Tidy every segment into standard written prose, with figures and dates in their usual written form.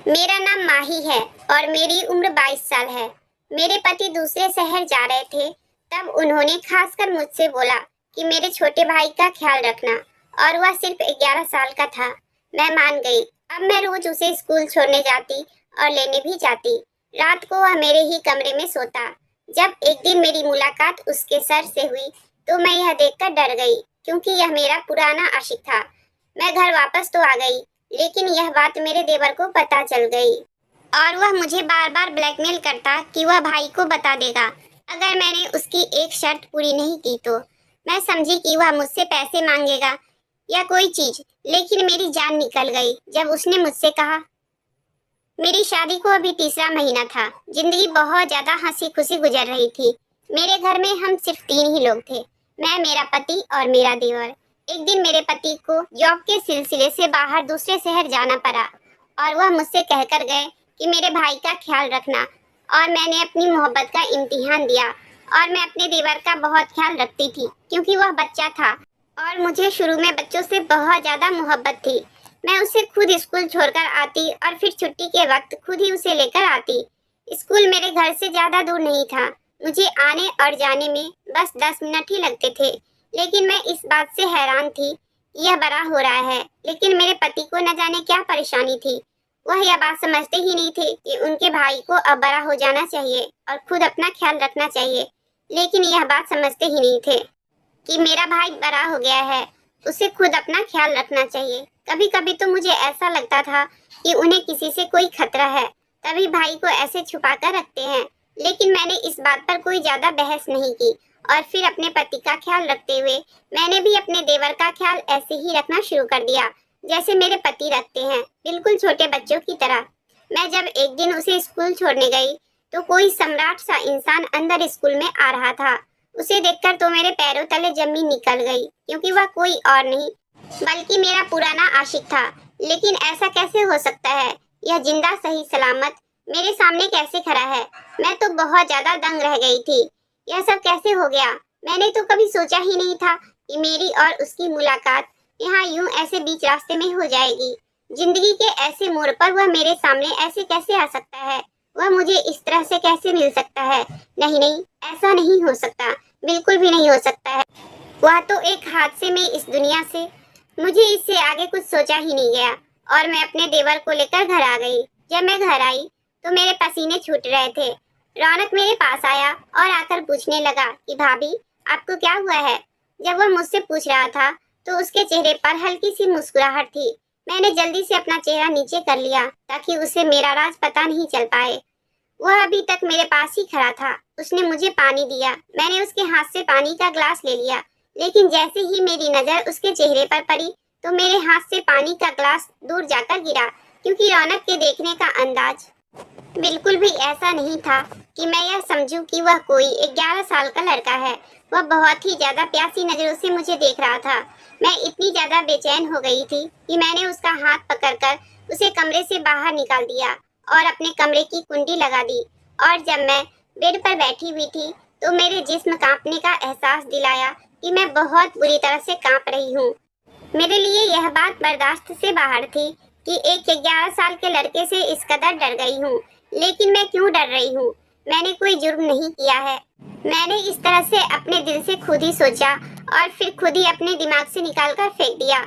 मेरा नाम माही है और मेरी उम्र 22 साल है। मेरे पति दूसरे शहर जा रहे थे, तब उन्होंने खासकर मुझसे बोला कि मेरे छोटे भाई का ख्याल रखना, और वह सिर्फ 11 साल का था। मैं मान गई। अब मैं रोज उसे स्कूल छोड़ने जाती और लेने भी जाती। रात को वह मेरे ही कमरे में सोता। जब एक दिन मेरी मुलाकात उसके सर से हुई, तो मैं यह देखकर डर गई, क्योंकि यह मेरा पुराना आशिक था। मैं घर वापस तो आ गई, लेकिन यह बात मेरे देवर को पता चल गई और वह मुझे बार बार ब्लैकमेल करता कि वह भाई को बता देगा अगर मैंने उसकी एक शर्त पूरी नहीं की तो। मैं समझी कि वह मुझसे पैसे मांगेगा या कोई चीज, लेकिन मेरी जान निकल गई जब उसने मुझसे कहा। मेरी शादी को अभी तीसरा महीना था। जिंदगी बहुत ज्यादा हंसी खुशी गुजर रही थी। मेरे घर में हम सिर्फ 3 ही लोग थे, मैं, मेरा पति और मेरा देवर। एक दिन मेरे पति को जॉब के सिलसिले से बाहर दूसरे शहर जाना पड़ा और वह मुझसे कहकर गए कि मेरे भाई का ख्याल रखना। और मैंने अपनी मोहब्बत का इम्तिहान दिया और मैं अपने देवर का बहुत ख्याल रखती थी, क्योंकि वह बच्चा था और मुझे शुरू में बच्चों से बहुत ज्यादा मोहब्बत थी। मैं उसे खुद स्कूल छोड़कर आती और फिर छुट्टी के वक्त खुद ही उसे लेकर आती। स्कूल मेरे घर से ज्यादा दूर नहीं था। मुझे आने और जाने में बस 10 मिनट ही लगते थे। लेकिन मैं इस बात से हैरान थी कि यह बड़ा हो रहा है, लेकिन मेरे पति को न जाने क्या परेशानी थी। वह यह बात समझते ही नहीं थे कि उनके भाई को अब बड़ा हो जाना चाहिए और खुद अपना ख्याल रखना चाहिए। लेकिन यह बात समझते ही नहीं थे कि मेरा भाई बड़ा हो गया है, उसे खुद अपना ख्याल रखना चाहिए। कभी कभी तो मुझे ऐसा लगता था कि उन्हें किसी से कोई खतरा है, तभी भाई को ऐसे छुपा कर रखते हैं। लेकिन मैंने इस बात पर कोई ज्यादा बहस नहीं की और फिर अपने पति का ख्याल रखते हुए मैंने भी अपने देवर का ख्याल ऐसे ही रखना शुरू कर दिया, जैसे मेरे पति रखते हैं, बिल्कुल छोटे बच्चों की तरह। मैं जब एक दिन उसे स्कूल छोड़ने गई, तो कोई सम्राट सा इंसान अंदर स्कूल में आ रहा था। उसे देखकर तो मेरे पैरों तले जमीन निकल गई, क्योंकि वह कोई और नहीं बल्कि मेरा पुराना आशिक था। लेकिन ऐसा कैसे हो सकता है? यह जिंदा सही सलामत मेरे सामने कैसे खड़ा है? मैं तो बहुत ज्यादा दंग रह गई थी। यह सब कैसे हो गया? मैंने तो कभी सोचा ही नहीं था कि मेरी और उसकी मुलाकात यहाँ यूं ऐसे बीच रास्ते में हो जाएगी। जिंदगी के ऐसे मोड़ पर वह मेरे सामने ऐसे कैसे आ सकता है? वह मुझे इस तरह से कैसे मिल सकता है? नहीं नहीं, ऐसा नहीं हो सकता, बिल्कुल भी नहीं हो सकता है। वह तो एक हादसे में इस दुनिया से। मुझे इससे आगे कुछ सोचा ही नहीं गया और मैं अपने देवर को लेकर घर आ गई। जब मैं घर आई तो मेरे पसीने छूट रहे थे। रौनक मेरे पास आया और आकर पूछने लगा कि भाभी, आपको क्या हुआ है? जब वह मुझसे पूछ रहा था तो उसके चेहरे पर हल्की सी मुस्कुराहट थी। मैंने जल्दी से अपना चेहरा नीचे कर लिया ताकि उसे मेरा राज पता नहीं चल पाए। वह अभी तक मेरे पास ही खड़ा था। उसने मुझे पानी दिया। मैंने उसके हाथ से पानी का ग्लास ले लिया, लेकिन जैसे ही मेरी नजर उसके चेहरे पर पड़ी तो मेरे हाथ से पानी का ग्लास दूर जाकर गिरा, क्योंकि रौनक के देखने का अंदाज बिल्कुल भी ऐसा नहीं था कि मैं यह समझूं कि वह कोई 11 साल का लड़का है। वह बहुत ही ज्यादा प्यासी नजरों से मुझे देख रहा था। मैं इतनी ज्यादा बेचैन हो गई थी कि मैंने उसका हाथ पकड़कर उसे कमरे से बाहर निकाल दिया और अपने कमरे की कुंडी लगा दी। और जब मैं बेड पर बैठी हुई थी तो मेरे जिस्म कांपने का एहसास दिलाया कि मैं बहुत बुरी तरह से कांप रही हूँ। मेरे लिए यह बात बर्दाश्त से बाहर थी कि एक 11 साल के लड़के से इस कदर डर गई हूँ। लेकिन मैं क्यों डर रही हूँ? मैंने कोई जुर्म नहीं किया है। मैंने इस तरह से अपने दिल से खुद ही सोचा और फिर खुद ही अपने दिमाग से निकाल कर फेंक दिया।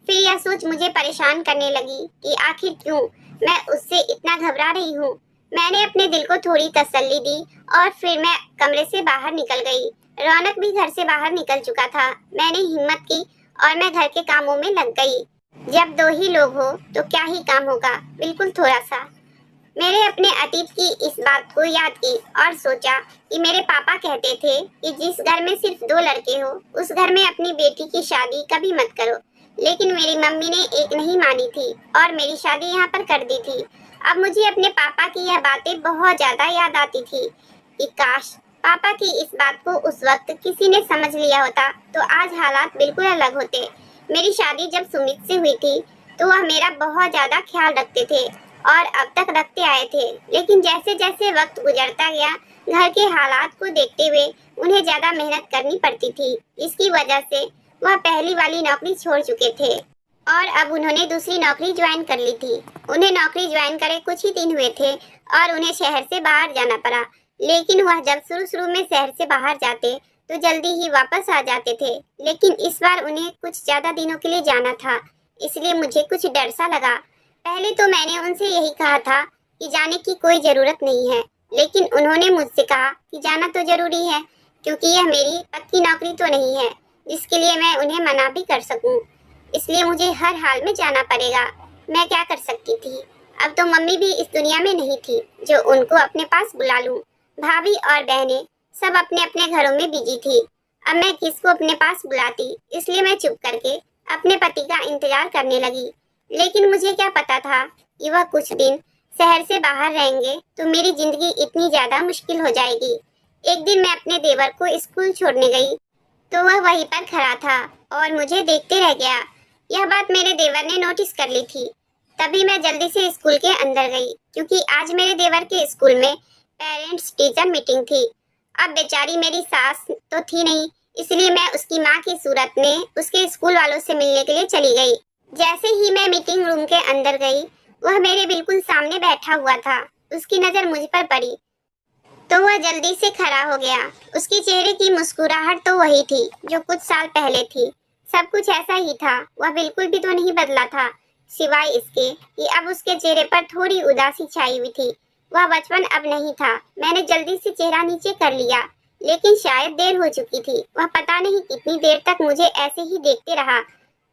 फिर यह सोच मुझे परेशान करने लगी कि आखिर क्यों मैं उससे इतना घबरा रही हूँ। मैंने अपने दिल को थोड़ी तसल्ली दी और फिर मैं कमरे से बाहर निकल गई। रौनक भी घर से बाहर निकल चुका था। मैंने हिम्मत की और मैं घर के कामों में लग गई। जब 2 ही लोग हो तो क्या ही काम होगा, बिल्कुल थोड़ा सा। मैंने अपने अतीत की इस बात को याद की और सोचा कि मेरे पापा कहते थे कि जिस घर में सिर्फ 2 लड़के हो उस घर में अपनी बेटी की शादी कभी मत करो। लेकिन मेरी मम्मी ने एक नहीं मानी थी और मेरी शादी यहाँ पर कर दी थी। अब मुझे अपने पापा की यह बातें बहुत ज्यादा याद आती थी कि काश पापा की इस बात को उस वक्त किसी ने समझ लिया होता तो आज हालात बिल्कुल अलग होते। मेरी शादी जब सुमित से हुई थी तो वह मेरा बहुत ज्यादा ख्याल रखते थे और अब तक रखते आए थे। लेकिन जैसे जैसे वक्त गुजरता गया, घर के हालात को देखते हुए उन्हें ज्यादा मेहनत करनी पड़ती थी। इसकी वजह से वह पहली वाली नौकरी छोड़ चुके थे और अब उन्होंने दूसरी नौकरी ज्वाइन कर ली थी। उन्हें नौकरी ज्वाइन करे कुछ ही दिन हुए थे और उन्हें शहर से बाहर जाना पड़ा। लेकिन वह जब शुरू में शहर से बाहर जाते तो जल्दी ही वापस आ जाते थे। लेकिन इस बार उन्हें कुछ ज्यादा दिनों के लिए जाना था, इसलिए मुझे कुछ डर सा लगा। पहले तो मैंने उनसे यही कहा था कि जाने की कोई जरूरत नहीं है, लेकिन उन्होंने मुझसे कहा कि जाना तो जरूरी है, क्योंकि यह मेरी पक्की नौकरी तो नहीं है जिसके लिए मैं उन्हें मना भी कर सकूं। इसलिए मुझे हर हाल में जाना पड़ेगा। मैं क्या कर सकती थी? अब तो मम्मी भी इस दुनिया में नहीं थी जो उनको अपने पास बुला लूं। भाभी और बहनें सब अपने अपने घरों में बिजी थी। अब मैं किसको अपने पास बुलाती, इसलिए मैं चुप करके अपने पति का इंतजार करने लगी। लेकिन मुझे क्या पता था कि वह कुछ दिन शहर से बाहर रहेंगे तो मेरी जिंदगी इतनी ज्यादा मुश्किल हो जाएगी। एक दिन मैं अपने देवर को स्कूल छोड़ने गई तो वह वहीं पर खड़ा था और मुझे देखते रह गया। यह बात मेरे देवर ने नोटिस कर ली थी। तभी मैं जल्दी से स्कूल के अंदर गई, क्योंकि आज मेरे देवर के स्कूल में पेरेंट्स टीचर मीटिंग थी। अब बेचारी मेरी सास तो थी नहीं, इसलिए मैं उसकी माँ की सूरत में उसके स्कूल वालों से मिलने के लिए चली गई। जैसे ही मैं मीटिंग रूम के अंदर गई, वह मेरे बिल्कुल सामने बैठा हुआ था। उसकी नजर मुझ पर पड़ी तो वह जल्दी से खड़ा हो गया। उसके चेहरे की मुस्कुराहट तो वही थी जो कुछ साल पहले थी। सब कुछ ऐसा ही था, वह बिल्कुल भी तो नहीं बदला था, सिवाय इसके कि अब उसके चेहरे पर थोड़ी उदासी छाई हुई थी। वह बचपन अब नहीं था। मैंने जल्दी से चेहरा नीचे कर लिया, लेकिन शायद देर हो चुकी थी। वह पता नहीं कितनी देर तक मुझे ऐसे ही देखते रहा।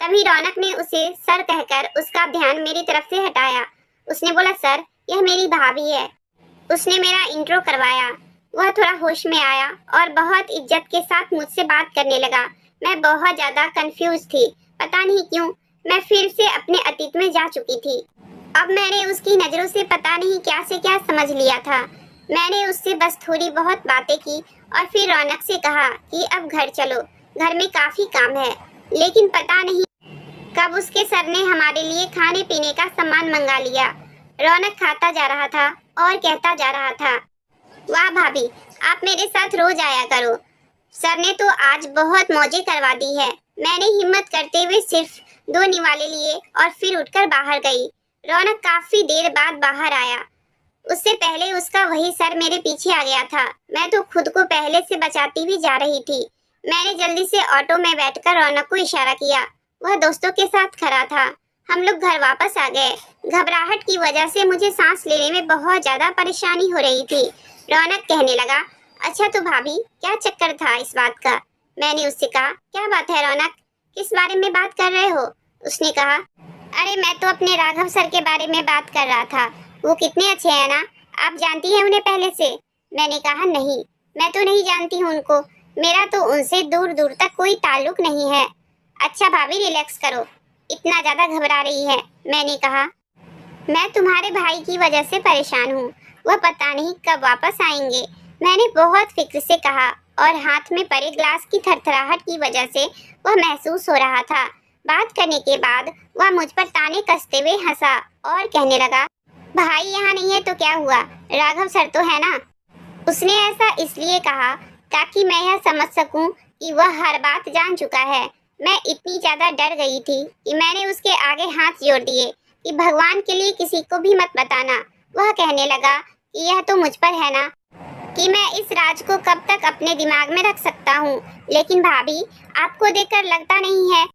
तभी रौनक ने उसे सर कहकर उसका ध्यान मेरी तरफ से हटाया। उसने बोला, सर, यह मेरी भाभी है। उसने मेरा इंट्रो करवाया। वह थोड़ा होश में आया और बहुत इज्जत के साथ मुझसे बात करने लगा। मैं बहुत ज्यादा कंफ्यूज थी। पता नहीं क्यों मैं फिर से अपने अतीत में जा चुकी थी। अब मैंने उसकी नजरों से पता नहीं क्या से क्या समझ लिया था। मैंने उससे बस थोड़ी बहुत बातें की और फिर रौनक से कहा कि अब घर चलो, घर में काफी काम है। लेकिन पता नहीं कब उसके सर ने हमारे लिए खाने पीने का सामान मंगा लिया। रौनक खाता जा रहा था और कहता जा रहा था, वाह भाभी, आप मेरे साथ रोज आया करो। सर ने तो आज बहुत मौजें करवा दी है। मैंने हिम्मत करते हुए सिर्फ 2 निवाले लिए और फिर उठकर बाहर गई। रौनक काफी देर बाद बाहर आया। उससे पहले उसका वही सर मेरे पीछे आ गया था। मैं तो खुद को पहले से बचाती हुई जा रही थी। मैंने जल्दी से ऑटो में बैठकर रौनक को इशारा किया। वह दोस्तों के साथ खड़ा था। हम लोग घर वापस आ गए। घबराहट की वजह से मुझे सांस लेने में बहुत ज्यादा परेशानी हो रही थी। रौनक कहने लगा, अच्छा तो भाभी, क्या चक्कर था इस बात का? मैंने उससे कहा, क्या बात है रौनक, किस बारे में बात कर रहे हो? उसने कहा, अरे मैं तो अपने राघव सर के बारे में बात कर रहा था। वो कितने अच्छे हैं ना, आप जानती हैं उन्हें पहले से? मैंने कहा, नहीं, मैं तो नहीं जानती हूँ उनको। मेरा तो उनसे दूर दूर तक कोई ताल्लुक नहीं है। अच्छा भाभी, रिलैक्स करो, इतना ज्यादा घबरा रही है। मैंने कहा, मैं तुम्हारे भाई की वजह से परेशान हूँ। वह पता नहीं कब वापस आएंगे। मैंने बहुत फिक्र से कहा और हाथ में पड़े ग्लास की थरथराहट की वजह से वह महसूस हो रहा था। बात करने के बाद वह मुझ पर ताने कसते हुए हंसा और कहने लगा, भाई यहाँ नहीं है तो क्या हुआ, राघव सर तो है ना। उसने ऐसा इसलिए कहा ताकि मैं यह समझ सकूं कि वह हर बात जान चुका है। मैं इतनी ज्यादा डर गई थी कि मैंने उसके आगे हाथ जोड़ दिए कि भगवान के लिए किसी को भी मत बताना। वह कहने लगा कि यह तो मुझ पर है ना कि मैं इस राज को कब तक अपने दिमाग में रख सकता हूँ। लेकिन भाभी, आपको देखकर लगता नहीं है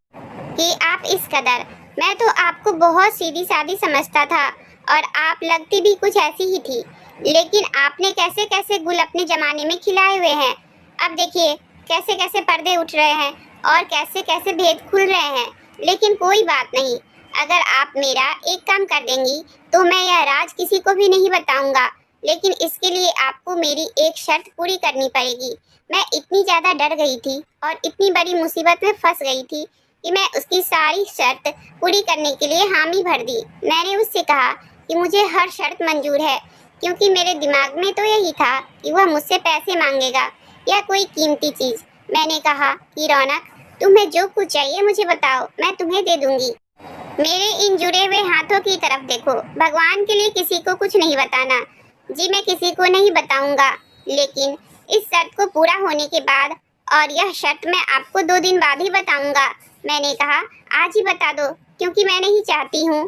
कि आप इस कदर। मैं तो आपको बहुत सीधी सादी समझता था और आप लगती भी कुछ ऐसी ही थी। लेकिन आपने कैसे कैसे गुल अपने जमाने में खिलाए हुए हैं। अब देखिए कैसे कैसे पर्दे उठ रहे हैं और कैसे कैसे भेद खुल रहे हैं। लेकिन कोई बात नहीं, अगर आप मेरा एक काम कर देंगी तो मैं यह राज किसी को भी नहीं बताऊंगा। लेकिन इसके लिए आपको मेरी एक शर्त पूरी करनी पड़ेगी। मैं इतनी ज़्यादा डर गई थी और इतनी बड़ी मुसीबत में फंस गई थी कि मैं उसकी सारी शर्त पूरी करने के लिए हामी भर दी। मैंने उससे कहा कि मुझे हर शर्त मंजूर है, क्योंकि मेरे दिमाग में तो यही था कि वह मुझसे पैसे मांगेगा या कोई कीमती चीज़। मैंने कहा कि रौनक, तुम्हें जो कुछ चाहिए मुझे बताओ, मैं तुम्हें दे दूंगी। मेरे इन जुड़े हुए हाथों की तरफ देखो। भगवान के लिए किसी को कुछ नहीं बताना। जी, मैं किसी को नहीं बताऊंगा, लेकिन इस शर्त को पूरा होने के बाद, और यह शर्त मैं आपको 2 दिन बाद ही बताऊंगा। मैंने कहा, आज ही बता दो। क्योंकि मैं नहीं चाहती हूँ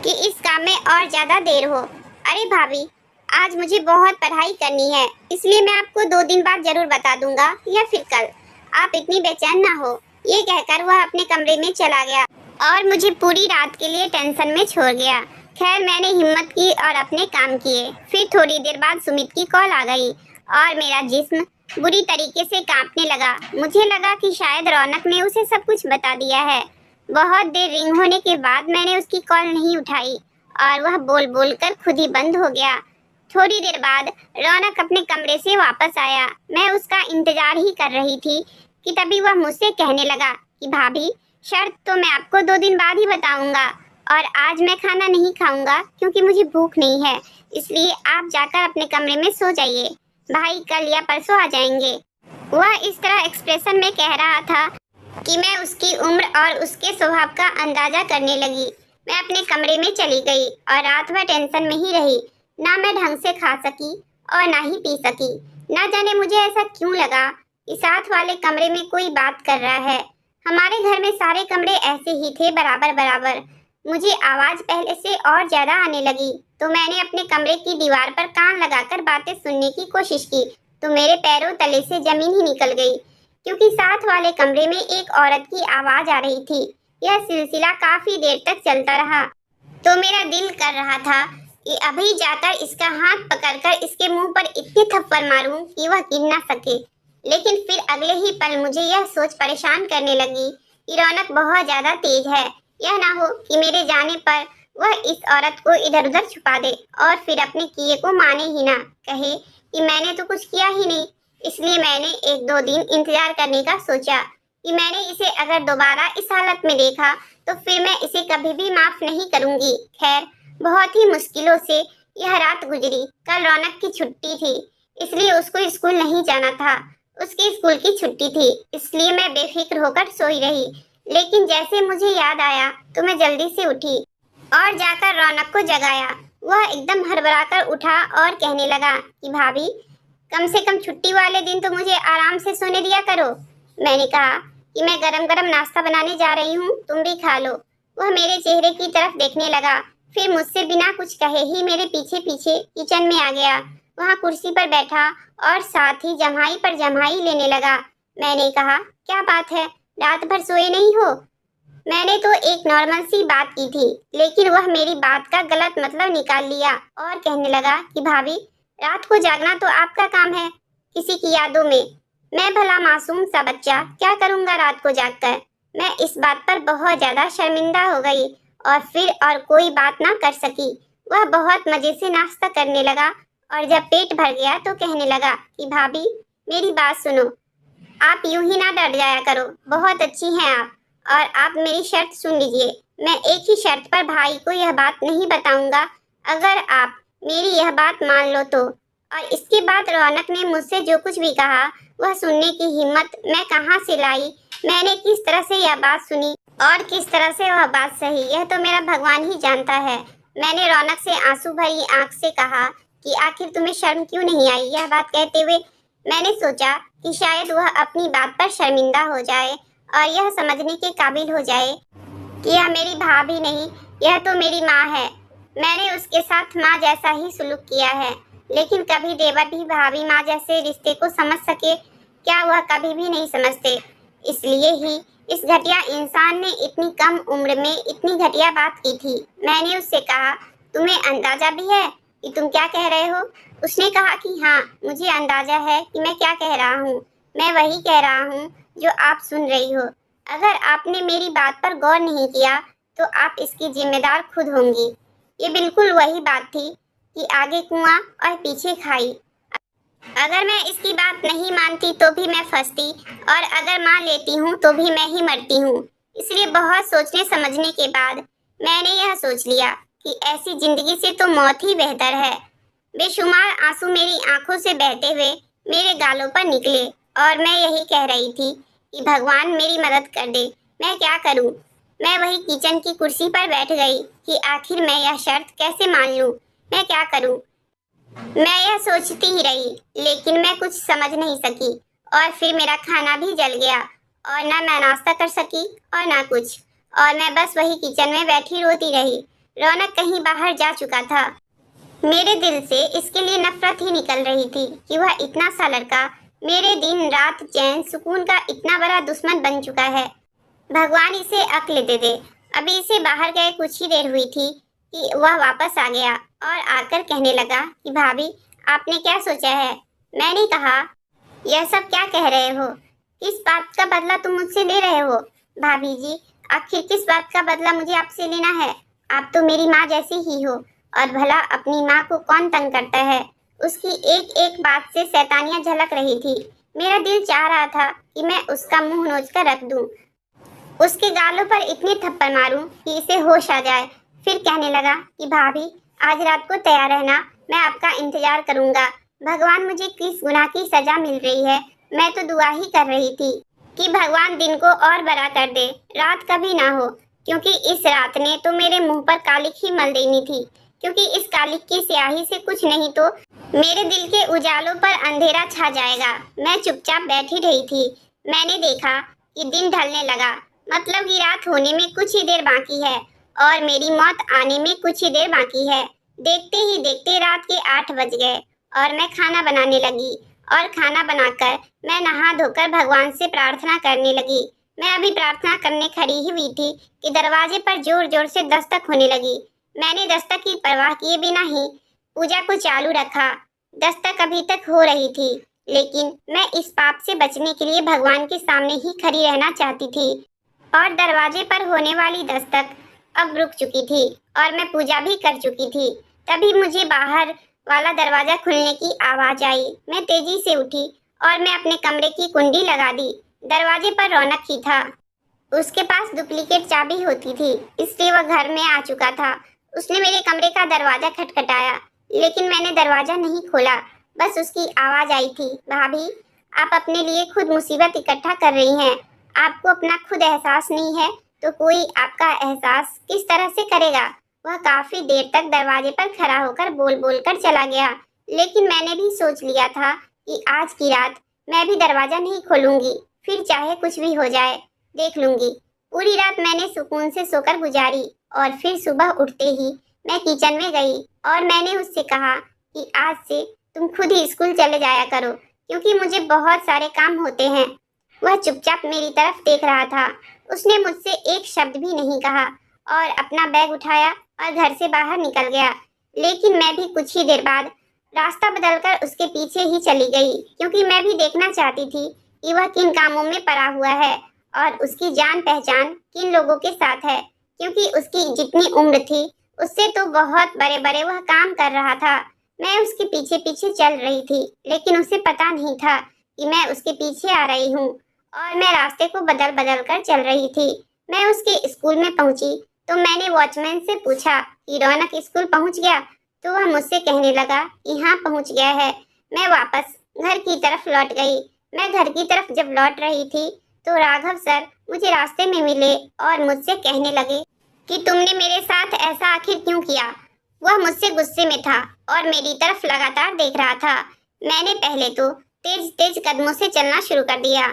कि इस काम में और ज़्यादा देर हो। अरे भाभी, आज मुझे बहुत पढ़ाई करनी है, इसलिए मैं आपको 2 दिन बाद जरूर बता दूंगा या फिर कल। आप इतनी बेचैन ना हो। ये कहकर वह अपने कमरे में चला गया और मुझे पूरी रात के लिए टेंशन में छोड़ गया। खैर, मैंने हिम्मत की और अपने काम किए। फिर थोड़ी देर बाद सुमित की कॉल आ गई और मेरा जिस्म बुरी तरीके से कांपने लगा। मुझे लगा कि शायद रौनक ने उसे सब कुछ बता दिया है। बहुत देर रिंग होने के बाद मैंने उसकी कॉल नहीं उठाई और वह बोल बोल कर खुद ही बंद हो गया। थोड़ी देर बाद रौनक अपने कमरे से वापस आया। मैं उसका इंतजार ही कर रही थी कि तभी वह मुझसे कहने लगा कि भाभी, शर्त तो मैं आपको 2 दिन बाद ही बताऊंगा और आज मैं खाना नहीं खाऊंगा क्योंकि मुझे भूख नहीं है, इसलिए आप जाकर अपने कमरे में सो जाइए। भाई कल या परसों आ जाएंगे। वह इस तरह एक्सप्रेशन में कह रहा था कि मैं उसकी उम्र और उसके स्वभाव का अंदाजा करने लगी। मैं अपने कमरे में चली गई और रात भर टेंशन में ही रही। ना मैं ढंग से खा सकी और ना ही पी सकी। ना जाने मुझे ऐसा क्यों लगा कि साथ वाले कमरे में कोई बात कर रहा है। हमारे घर में सारे कमरे ऐसे ही थे, बराबर बराबर। मुझे आवाज पहले से और ज्यादा आने लगी तो मैंने अपने कमरे की दीवार पर कान लगाकर बातें सुनने की कोशिश की तो मेरे पैरों तले से जमीन ही निकल गई, क्योंकि साथ वाले कमरे में एक औरत की आवाज आ रही थी। यह सिलसिला काफी देर तक चलता रहा तो मेरा दिल कर रहा था कि अभी जाकर इसका हाथ पकड़कर इसके मुंह पर इतने थप्पड़ मारूं कि वह गिर ना सके। लेकिन फिर अगले ही पल मुझे यह सोच परेशान करने लगी कि रौनक बहुत ज्यादा तेज है। यह ना हो कि मेरे जाने पर वह इस औरत को इधर उधर छुपा दे और फिर अपने किए को माने ही ना, कहे कि मैंने तो कुछ किया ही नहीं। इसलिए मैंने 1-2 दिन इंतजार करने का सोचा कि मैंने इसे अगर दोबारा इस हालत में देखा तो फिर मैं इसे कभी भी माफ नहीं करूंगी। खैर, बहुत ही मुश्किलों से यह रात गुजरी। कल रौनक की छुट्टी थी, इसलिए उसको स्कूल नहीं जाना था। उसकी स्कूल की छुट्टी थी, इसलिए मैं बेफिक्र होकर सोई रही। लेकिन जैसे मुझे याद आया तो मैं जल्दी से उठी और जाकर रौनक को जगाया। वह एकदम हड़बड़ाकर उठा और कहने लगा कि भाभी, कम से कम छुट्टी वाले दिन तो मुझे आराम से सोने दिया करो। मैंने कहा कि मैं गरम गरम नाश्ता बनाने जा रही हूँ, तुम भी खा लो। वह मेरे चेहरे की तरफ देखने लगा, फिर मुझसे बिना कुछ कहे ही मेरे पीछे पीछे किचन में आ गया। वहाँ कुर्सी पर बैठा और साथ ही जम्हाई पर जम्हाई लेने लगा। मैंने कहा, क्या बात है, रात भर सोए नहीं हो? मैंने तो एक नॉर्मल सी बात की थी, लेकिन वह मेरी बात का गलत मतलब निकाल लिया और कहने लगा कि भाभी, रात को जागना तो आपका काम है, किसी की यादों में। मैं भला मासूम सा बच्चा क्या करूंगा रात को जागकर। मैं इस बात पर बहुत ज्यादा शर्मिंदा हो गई और फिर और कोई बात ना कर सकी। वह बहुत मजे से नाश्ता करने लगा और जब पेट भर गया तो कहने लगा कि भाभी, मेरी बात सुनो, आप यूं ही ना डर जाया करो, बहुत अच्छी हैं आप। और आप मेरी शर्त सुन लीजिए, मैं एक ही शर्त पर भाई को यह बात नहीं बताऊंगा, अगर आप मेरी यह बात मान लो तो। और इसके बाद रौनक ने मुझसे जो कुछ भी कहा वह सुनने की हिम्मत मैं कहाँ से लाई। मैंने किस तरह से यह बात सुनी और किस तरह से वह बात सही, यह तो मेरा भगवान ही जानता है। मैंने रौनक से आंसू भरी आंख से कहा कि आखिर तुम्हें शर्म क्यों नहीं आई। यह बात कहते हुए मैंने सोचा कि शायद वह अपनी बात पर शर्मिंदा हो जाए और यह समझने के काबिल हो जाए कि यह मेरी भाभी नहीं, यह तो मेरी माँ है। मैंने उसके साथ माँ जैसा ही सुलूक किया है, लेकिन कभी देवर भी भाभी माँ जैसे रिश्ते को समझ सके क्या? वह कभी भी नहीं समझते। इसलिए ही इस घटिया इंसान ने इतनी कम उम्र में इतनी घटिया बात की थी। मैंने उससे कहा, तुम्हें अंदाजा भी है कि तुम क्या कह रहे हो? उसने कहा कि हाँ, मुझे अंदाजा है कि मैं क्या कह रहा हूँ। मैं वही कह रहा हूँ जो आप सुन रही हो। अगर आपने मेरी बात पर गौर नहीं किया तो आप इसकी जिम्मेदार खुद होंगी। ये बिल्कुल वही बात थी कि आगे कुआं और पीछे खाई। अगर मैं इसकी बात नहीं मानती तो भी मैं फंसती और अगर मान लेती हूँ तो भी मैं ही मरती हूँ। इसलिए बहुत सोचने समझने के बाद मैंने यह सोच लिया कि ऐसी जिंदगी से तो मौत ही बेहतर है। बेशुमार आंसू मेरी आंखों से बहते हुए मेरे गालों पर निकले और मैं यही कह रही थी कि भगवान मेरी मदद कर दे, मैं क्या करूं? मैं वही किचन की कुर्सी पर बैठ गई कि आखिर मैं यह शर्त कैसे मान लूं, मैं क्या करूं? मैं यह सोचती ही रही, लेकिन मैं कुछ समझ नहीं सकी और फिर मेरा खाना भी जल गया और ना मैं नाश्ता कर सकी और ना कुछ। और मैं बस वही किचन में बैठी रोती रही। रौनक कहीं बाहर जा चुका था। मेरे दिल से इसके लिए नफरत ही निकल रही थी कि वह इतना सा लड़का मेरे दिन रात चैन सुकून का इतना बड़ा दुश्मन बन चुका है। भगवान इसे अक्ल दे दे। अभी इसे बाहर गए कुछ ही देर हुई थी कि वह वापस आ गया और आकर कहने लगा कि भाभी, आपने क्या सोचा है? मैंने कहा, यह सब क्या कह रहे हो? किस बात का बदला तुम मुझसे ले रहे हो? भाभी जी, आखिर किस बात का बदला मुझे आपसे लेना है? आप तो मेरी माँ जैसी ही हो। और भला अपनी माँ को कौन तंग करता है? उसकी एक एक बात से शैतानियाँ झलक रही थी। मेरा दिल चाह रहा था कि मैं उसका मुंह नोच कर रख दूं, उसके गालों पर इतने थप्पड़ मारूं कि इसे होश आ जाए। फिर कहने लगा कि भाभी, आज रात को तैयार रहना, मैं आपका इंतजार करूंगा। भगवान, मुझे किस गुनाह की सजा मिल रही है? मैं तो दुआ ही कर रही थी कि भगवान दिन को और बड़ा कर दे, रात कभी ना हो, क्योंकि इस रात ने तो मेरे मुंह पर कालिक ही मल देनी थी। क्योंकि इस कालिक की स्याही से कुछ नहीं तो मेरे दिल के उजालों पर अंधेरा छा जाएगा। मैं चुपचाप बैठी रही थी। मैंने देखा कि दिन ढलने लगा, मतलब कि रात होने में कुछ ही देर बाकी है और मेरी मौत आने में कुछ ही देर बाकी है। देखते ही देखते रात के 8 बज गए और मैं खाना बनाने लगी। और खाना बनाकर मैं नहा धोकर भगवान से प्रार्थना करने लगी। मैं अभी प्रार्थना करने खड़ी ही हुई थी कि दरवाजे पर जोर जोर से दस्तक होने लगी। मैंने दस्तक की परवाह किए बिना ही पूजा को चालू रखा। दस्तक अभी तक हो रही थी, लेकिन मैं इस पाप से बचने के लिए भगवान के सामने ही खड़ी रहना चाहती थी। और दरवाजे पर होने वाली दस्तक अब रुक चुकी थी और मैं पूजा भी कर चुकी थी। तभी मुझे बाहर वाला दरवाजा खुलने की आवाज आई। मैं तेजी से उठी और मैं अपने कमरे की कुंडी लगा दी। दरवाजे पर रौनक ही था। उसके पास डुप्लीकेट चाबी होती थी, इसलिए वह घर में आ चुका था। उसने मेरे कमरे का दरवाजा खटखटाया, लेकिन मैंने दरवाजा नहीं खोला। बस उसकी आवाज आई थी, भाभी, आप अपने लिए खुद मुसीबत इकट्ठा कर रही हैं। आपको अपना खुद एहसास नहीं है तो कोई आपका एहसास किस तरह से करेगा? वह काफी देर तक दरवाजे पर खड़ा होकर बोल बोल कर चला गया। लेकिन मैंने भी सोच लिया था कि आज की रात मैं भी दरवाजा नहीं खोलूंगी, फिर चाहे कुछ भी हो जाए, देख लूंगी। पूरी रात मैंने सुकून से सोकर गुजारी और फिर सुबह उठते ही मैं किचन में गई और मैंने उससे कहा कि आज से तुम खुद ही स्कूल चले जाया करो, क्योंकि मुझे बहुत सारे काम होते हैं। वह चुपचाप मेरी तरफ देख रहा था। उसने मुझसे एक शब्द भी नहीं कहा और अपना बैग उठाया और घर से बाहर निकल गया। लेकिन मैं भी कुछ ही देर बाद रास्ता बदलकर उसके पीछे ही चली गई, क्योंकि मैं भी देखना चाहती थी कि वह किन कामों में पड़ा हुआ है और उसकी जान पहचान किन लोगों के साथ है। क्योंकि उसकी जितनी उम्र थी उससे तो बहुत बड़े बड़े वह काम कर रहा था। मैं उसके पीछे पीछे चल रही थी, लेकिन उसे पता नहीं था कि मैं उसके पीछे आ रही हूँ और मैं रास्ते को बदल बदल कर चल रही थी। मैं उसके स्कूल में पहुंची तो मैंने वॉचमैन से पूछा कि रौनक स्कूल पहुंच गया? तो वह मुझसे कहने लगा कि हाँ, पहुंच गया है। मैं वापस घर की तरफ लौट गई। मैं घर की तरफ जब लौट रही थी तो राघव सर मुझे रास्ते में मिले और मुझसे कहने लगे कि तुमने मेरे साथ ऐसा आखिर क्यों किया? वह मुझसे गुस्से में था और मेरी तरफ लगातार देख रहा था। मैंने पहले तो तेज तेज कदमों से चलना शुरू कर दिया,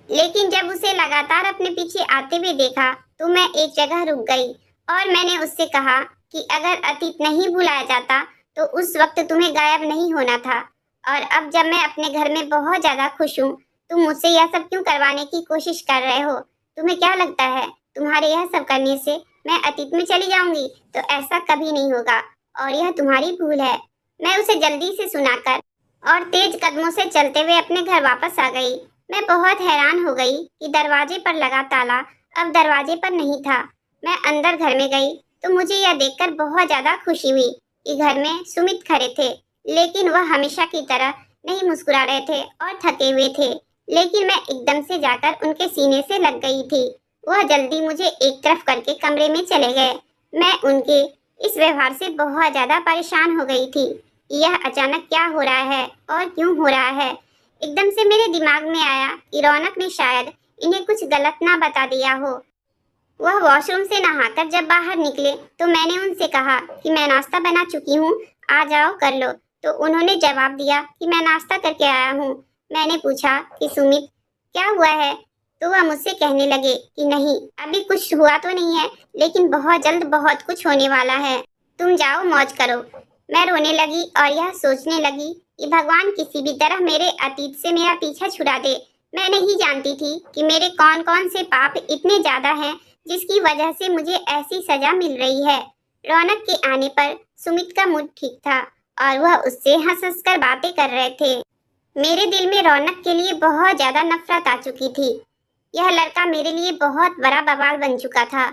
लेकिन जब उसे लगातार अपने पीछे आते हुए देखा तो मैं एक जगह रुक गई और मैंने उससे कहा कि अगर अतीत नहीं भुलाया जाता तो उस वक्त तुम्हें गायब नहीं होना था। और अब जब मैं अपने घर में बहुत ज्यादा खुश हूँ, तुम मुझसे यह सब क्यों करवाने की कोशिश कर रहे हो? तुम्हें क्या लगता है तुम्हारे यह सब करने से मैं अतीत में चली जाऊंगी? तो ऐसा कभी नहीं होगा और यह तुम्हारी भूल है। मैं उसे जल्दी से सुनाकर और तेज कदमों से चलते हुए अपने घर वापस आ गई। मैं बहुत हैरान हो गई कि दरवाजे पर लगा ताला अब दरवाजे पर नहीं था। मैं अंदर घर में गई तो मुझे यह देखकर बहुत ज्यादा खुशी हुई कि घर में सुमित खड़े थे, लेकिन वह हमेशा की तरह नहीं मुस्कुरा रहे थे और थके हुए थे। लेकिन मैं एकदम से जाकर उनके सीने से लग गई थी। वह जल्दी मुझे एक तरफ करके कमरे में चले गए। मैं उनके इस व्यवहार से बहुत ज्यादा परेशान हो गई थी। यह अचानक क्या हो रहा है और क्यों हो रहा है? एकदम से मेरे दिमाग में आया कि रौनक ने शायद इन्हें कुछ गलत ना बता दिया हो। वह वॉशरूम से नहाकर जब बाहर निकले तो मैंने उनसे कहा कि मैं नाश्ता बना चुकी हूँ, आ जाओ कर लो। तो उन्होंने जवाब दिया कि मैं नाश्ता करके आया हूँ। मैंने पूछा कि सुमित क्या हुआ है? तो वह मुझसे कहने लगे कि नहीं, अभी कुछ हुआ तो नहीं है, लेकिन बहुत जल्द बहुत कुछ होने वाला है, तुम जाओ मौज करो। मैं रोने लगी और यह सोचने लगी कि भगवान किसी भी तरह मेरे अतीत से मेरा पीछा छुड़ा दे। मैं नहीं जानती थी कि मेरे कौन कौन से पाप इतने ज्यादा हैं जिसकी वजह से मुझे ऐसी सजा मिल रही है। रौनक के आने पर सुमित का मूड ठीक था और वह उससे हंस हंस कर बातें कर रहे थे। मेरे दिल में रौनक के लिए बहुत ज्यादा नफरत आ चुकी थी। यह लड़का मेरे लिए बहुत बड़ा बवाल बन चुका था।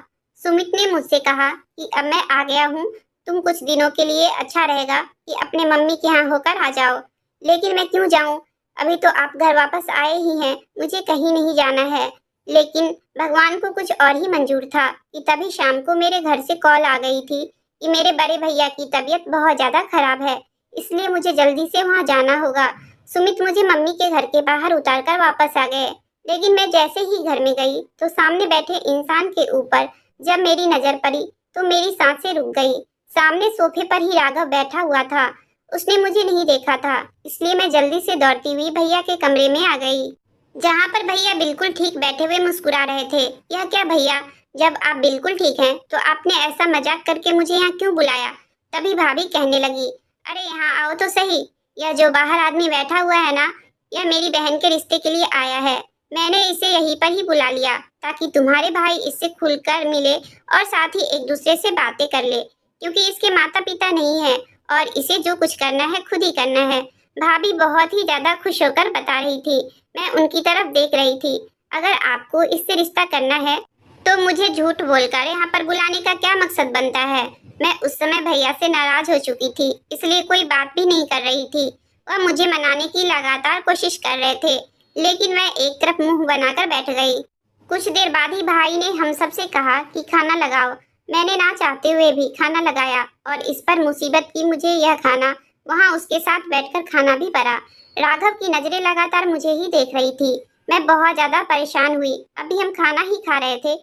सुमित ने मुझसे कहा कि अब मैं आ गया हूँ, तुम कुछ दिनों के लिए अच्छा रहेगा कि अपने मम्मी के यहाँ होकर आ जाओ। लेकिन मैं क्यों जाऊँ, अभी तो आप घर वापस आए ही हैं, मुझे कहीं नहीं जाना है। लेकिन भगवान को कुछ और ही मंजूर था कि तभी शाम को मेरे घर से कॉल आ गई थी कि मेरे बड़े भैया की तबीयत बहुत ज्यादा खराब है, इसलिए मुझे जल्दी से वहाँ जाना होगा। सुमित मुझे मम्मी के घर के बाहर उतार कर वापस आ गए। लेकिन मैं जैसे ही घर में गई तो सामने बैठे इंसान के ऊपर जब मेरी नजर पड़ी तो मेरी सांसें रुक गई। सामने सोफे पर ही राघव बैठा हुआ था। उसने मुझे नहीं देखा था, इसलिए मैं जल्दी से दौड़ती हुई भैया के कमरे में आ गई, जहाँ पर भैया बिल्कुल ठीक बैठे हुए मुस्कुरा रहे थे। यह क्या भैया, जब आप बिल्कुल ठीक हैं तो आपने ऐसा मजाक करके मुझे यहाँ क्यों बुलाया? तभी भाभी कहने लगी, अरे यहाँ आओ तो सही, यह जो बाहर आदमी बैठा हुआ है ना, यह मेरी बहन के रिश्ते के लिए आया है। मैंने इसे यहीं पर ही बुला लिया ताकि तुम्हारे भाई इससे खुलकर मिले और साथ ही एक दूसरे से बातें कर ले, क्योंकि इसके माता पिता नहीं है और इसे जो कुछ करना है खुद ही करना है। भाभी बहुत ही ज्यादा खुश होकर बता रही थी। मैं उनकी तरफ देख रही थी। अगर आपको इससे रिश्ता करना है तो मुझे झूठ बोलकर यहाँ पर बुलाने का क्या मकसद बनता है? मैं उस समय भैया से नाराज हो चुकी थी, इसलिए कोई बात भी नहीं कर रही थी। वह मुझे मनाने की लगातार कोशिश कर रहे थे, लेकिन मैं एक तरफ मुंह बनाकर बैठ गई। कुछ देर बाद ही भाई ने हम सब से कहा कि खाना लगाओ। मैंने ना चाहते हुए भी खाना लगाया और इस पर मुसीबत की मुझे यह खाना वहाँ उसके साथ बैठकर खाना भी पड़ा। राघव की नजरें लगातार मुझे ही देख रही थी। मैं बहुत ज्यादा परेशान हुई। अभी हम खाना ही खा रहे थे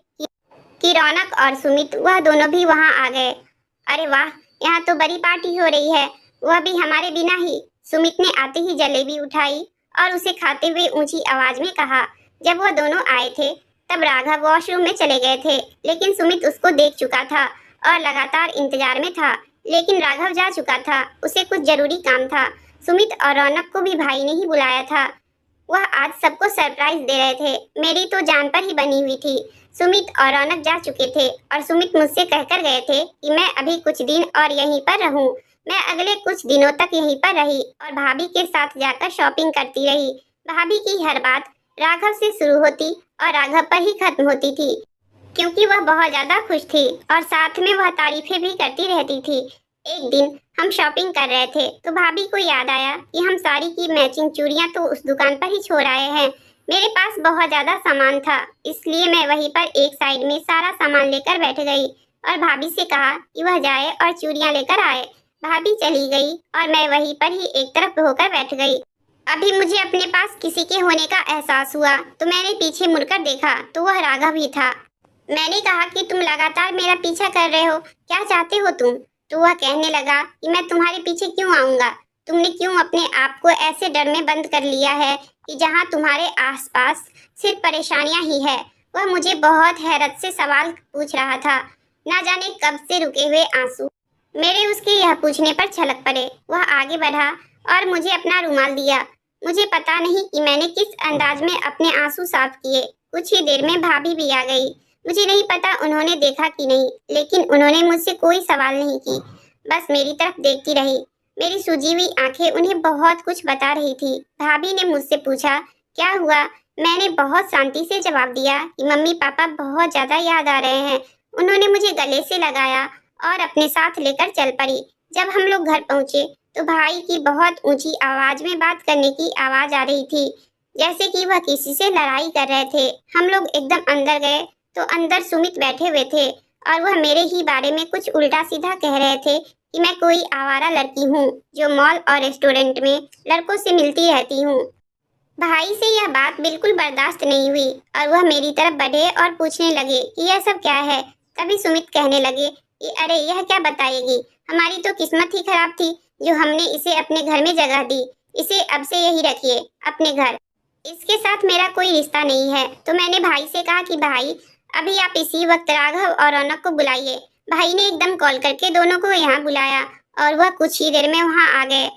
कि रौनक और सुमित वह दोनों भी वहाँ आ गए। अरे वाह, यहाँ तो बड़ी पार्टी हो रही है, वह भी हमारे बिना ही। सुमित ने आते ही जलेबी उठाई और उसे खाते हुए ऊंची आवाज में कहा। जब वह दोनों आए थे तब राघव वॉशरूम में चले गए थे, लेकिन सुमित उसको देख चुका था और लगातार इंतजार में था। लेकिन राघव जा चुका था, उसे कुछ जरूरी काम था। सुमित और रौनक को भी भाई ने ही बुलाया था। वह आज सबको सरप्राइज दे रहे थे। मेरी तो जान पर ही बनी हुई थी। सुमित और रौनक जा चुके थे और सुमित मुझसे कहकर गए थे कि मैं अभी कुछ दिन और यहीं पर रहूं। मैं अगले कुछ दिनों तक यहीं पर रही और भाभी के साथ जाकर शॉपिंग करती रही। भाभी की हर बात राघव से शुरू होती और राघव पर ही खत्म होती थी, क्योंकि वह बहुत ज्यादा खुश थी और साथ में वह तारीफें भी करती रहती थी। एक दिन हम शॉपिंग कर रहे थे तो भाभी को याद आया कि हम साड़ी की मैचिंग चूड़ियां तो उस दुकान पर ही छोड़ आए हैं। मेरे पास बहुत ज्यादा सामान था, इसलिए मैं वहीं पर एक साइड में सारा सामान लेकर बैठ गई और भाभी से कहा कि वह जाए और चूड़ियां लेकर आए। भाभी चली गई और मैं वहीं पर ही एक तरफ होकर बैठ गई। अभी मुझे अपने पास किसी के होने का एहसास हुआ तो मैंने पीछे मुड़कर देखा तो वह राघव ही था। मैंने कहा कि तुम लगातार मेरा पीछा कर रहे हो, क्या चाहते हो तुम? तो वह कहने लगा कि मैं तुम्हारे पीछे क्यों आऊंगा? तुमने क्यों अपने आप को ऐसे डर में बंद कर लिया है कि जहां तुम्हारे आसपास सिर्फ परेशानियां ही है? वह मुझे बहुत हैरत से सवाल पूछ रहा था। ना जाने कब से रुके हुए आंसू मेरे उसके यह पूछने पर छलक पड़े। वह आगे बढ़ा और मुझे अपना रुमाल दिया। मुझे पता नहीं कि मैंने किस अंदाज में अपने आंसू साफ किए। कुछ ही देर में भाभी भी आ गई। मुझे नहीं पता उन्होंने देखा कि नहीं, लेकिन उन्होंने मुझसे कोई सवाल नहीं की, बस मेरी तरफ देखती रही। मेरी सूजी हुई आंखें उन्हें बहुत कुछ बता रही थी। भाभी ने मुझसे पूछा क्या हुआ? मैंने बहुत शांति से जवाब दिया कि मम्मी पापा बहुत ज्यादा याद आ रहे हैं। उन्होंने मुझे गले से लगाया और अपने साथ लेकर चल पड़ी। जब हम लोग घर पहुंचे तो भाई की बहुत ऊंची आवाज में बात करने की आवाज आ रही थी, जैसे कि वह किसी से लड़ाई कर रहे थे। हम लोग एकदम अंदर गए तो अंदर सुमित बैठे हुए थे और वह मेरे ही बारे में कुछ उल्टा सीधा कह रहे थे कि मैं कोई आवारा लड़की हूँ जो मॉल और रेस्टोरेंट में लड़कों से मिलती रहती हूँ। भाई से यह बात बिल्कुल बर्दाश्त नहीं हुई और वह मेरी तरफ बढ़े और पूछने लगे कि यह सब क्या है। तभी सुमित कहने लगे कि अरे यह क्या बताएगी, हमारी तो किस्मत ही खराब थी जो हमने इसे अपने घर में जगह दी। इसे अब से यही रखिए अपने घर। इसके साथ मेरा कोई रिश्ता नहीं है। तो मैंने भाई से कहा कि भाई, अभी आप इसी वक्त राघव और रौनक को बुलाइए। भाई ने एकदम कॉल करके दोनों को यहाँ बुलाया और वह कुछ ही देर में वहाँ आ गए।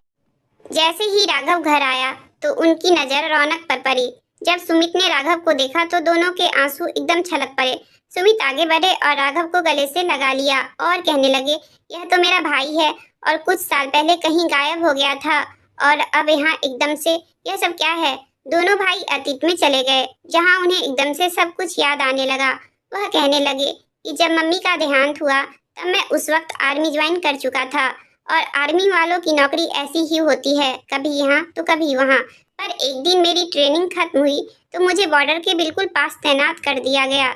जैसे ही राघव घर आया तो उनकी नजर रौनक पर पड़ी। जब सुमित ने राघव को देखा तो दोनों के आंसू एकदम छलक पड़े। सुमित आगे बढ़े और राघव को गले से लगा लिया और कहने लगे, यह तो मेरा भाई है और कुछ साल पहले कहीं गायब हो गया था और अब यहाँ एकदम से यह सब क्या है। दोनों भाई अतीत में चले गए जहाँ उन्हें एकदम से सब कुछ याद आने लगा। वह कहने लगे कि जब मम्मी का देहांत हुआ तब मैं उस वक्त आर्मी ज्वाइन कर चुका था और आर्मी वालों की नौकरी ऐसी ही होती है, कभी यहाँ तो कभी वहाँ। पर एक दिन मेरी ट्रेनिंग खत्म हुई तो मुझे बॉर्डर के बिल्कुल पास तैनात कर दिया गया।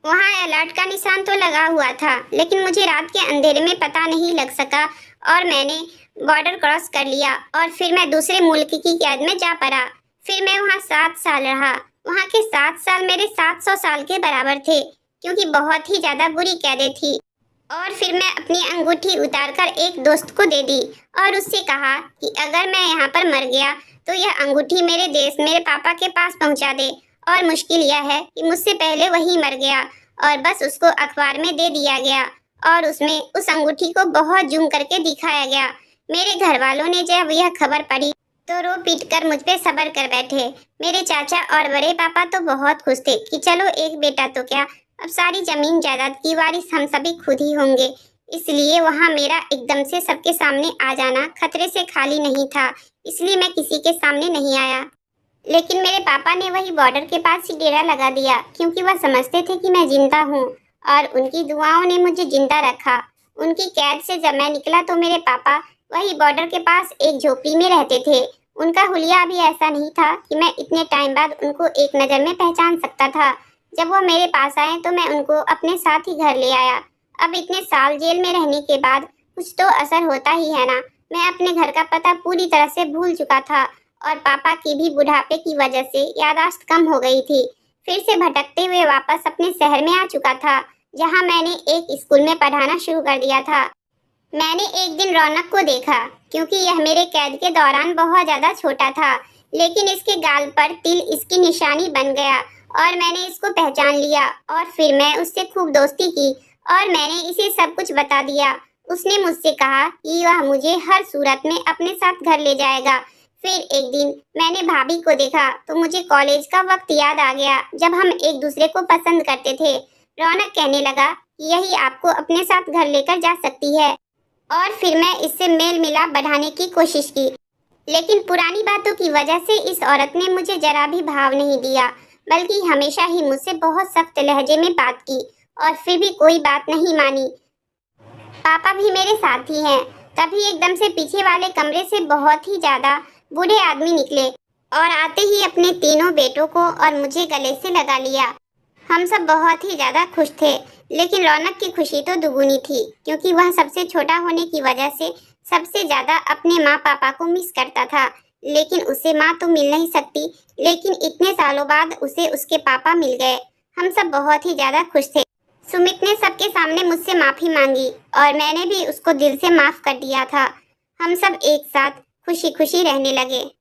वहाँ अलर्ट का निशान तो लगा हुआ था लेकिन मुझे रात के अंधेरे में पता नहीं लग सका और मैंने बॉर्डर क्रॉस कर लिया और फिर मैं दूसरे मुल्क की कैद में जा पड़ा। फिर मैं वहाँ 7 साल रहा। वहाँ के 7 साल मेरे 700 साल के बराबर थे क्योंकि बहुत ही ज्यादा बुरी कैदें थी। और फिर मैं अपनी अंगूठी उतारकर एक दोस्त को दे दी और उससे कहा कि अगर मैं यहाँ पर मर गया तो यह अंगूठी मेरे देश मेरे पापा के पास पहुँचा दे। और मुश्किल यह है कि मुझसे पहले वही मर गया और बस उसको अखबार में दे दिया गया और उसमें उस अंगूठी को बहुत जूम करके दिखाया गया। मेरे घर वालों ने जब यह खबर पढ़ी तो रो पीट कर मुझ पे सब्र कर बैठे। मेरे चाचा और बड़े पापा तो बहुत खुश थे कि चलो एक बेटा तो क्या, अब सारी जमीन जायदाद की वारिस हम सभी खुद ही होंगे। इसलिए वहाँ मेरा एकदम से सबके सामने आ जाना खतरे से खाली नहीं था, इसलिए मैं किसी के सामने नहीं आया। लेकिन मेरे पापा ने वही बॉर्डर के पास ही डेरा लगा दिया क्योंकि वह समझते थे कि मैं जिंदा हूँ और उनकी दुआओं ने मुझे जिंदा रखा। उनकी कैद से जब मैं निकला तो मेरे पापा वही बॉर्डर के पास एक झोपड़ी में रहते थे। उनका हुलिया भी ऐसा नहीं था कि मैं इतने टाइम बाद उनको एक नज़र में पहचान सकता था। जब वो मेरे पास आए तो मैं उनको अपने साथ ही घर ले आया। अब इतने साल जेल में रहने के बाद कुछ तो असर होता ही है ना। मैं अपने घर का पता पूरी तरह से भूल चुका था और पापा की भी बुढ़ापे की वजह से याददाश्त कम हो गई थी। फिर से भटकते हुए वापस अपने शहर में आ चुका था जहां मैंने एक स्कूल में पढ़ाना शुरू कर दिया था। मैंने एक दिन रौनक को देखा क्योंकि यह मेरे कैद के दौरान बहुत ज़्यादा छोटा था, लेकिन इसके गाल पर तिल इसकी निशानी बन गया और मैंने इसको पहचान लिया और फिर मैं उससे खूब दोस्ती की और मैंने इसे सब कुछ बता दिया। उसने मुझसे कहा कि वह मुझे हर सूरत में अपने साथ घर ले जाएगा। फिर एक दिन मैंने भाभी को देखा तो मुझे कॉलेज का वक्त याद आ गया जब हम एक दूसरे को पसंद करते थे। रौनक कहने लगा कि यही आपको अपने साथ घर लेकर जा सकती है और फिर मैं इससे मेल मिलाप बढ़ाने की कोशिश की, लेकिन पुरानी बातों की वजह से इस औरत ने मुझे जरा भी भाव नहीं दिया, बल्कि हमेशा ही मुझसे बहुत सख्त लहजे में बात की और फिर भी कोई बात नहीं मानी। पापा भी मेरे साथ ही हैं। तभी एकदम से पीछे वाले कमरे से बहुत ही ज्यादा बूढ़े आदमी निकले और आते ही अपने तीनों बेटों को और मुझे गले से लगा लिया। हम सब बहुत ही ज्यादा खुश थे, लेकिन रौनक की खुशी तो दुगुनी थी क्योंकि वह सबसे छोटा होने की वजह से सबसे ज्यादा अपने माँ पापा को मिस करता था। लेकिन उसे माँ तो मिल नहीं सकती, लेकिन इतने सालों बाद उसे उसके पापा मिल गए। हम सब बहुत ही ज्यादा खुश थे। सुमित ने सबके सामने मुझसे माफी मांगी और मैंने भी उसको दिल से माफ कर दिया था। हम सब एक साथ खुशी खुशी रहने लगे।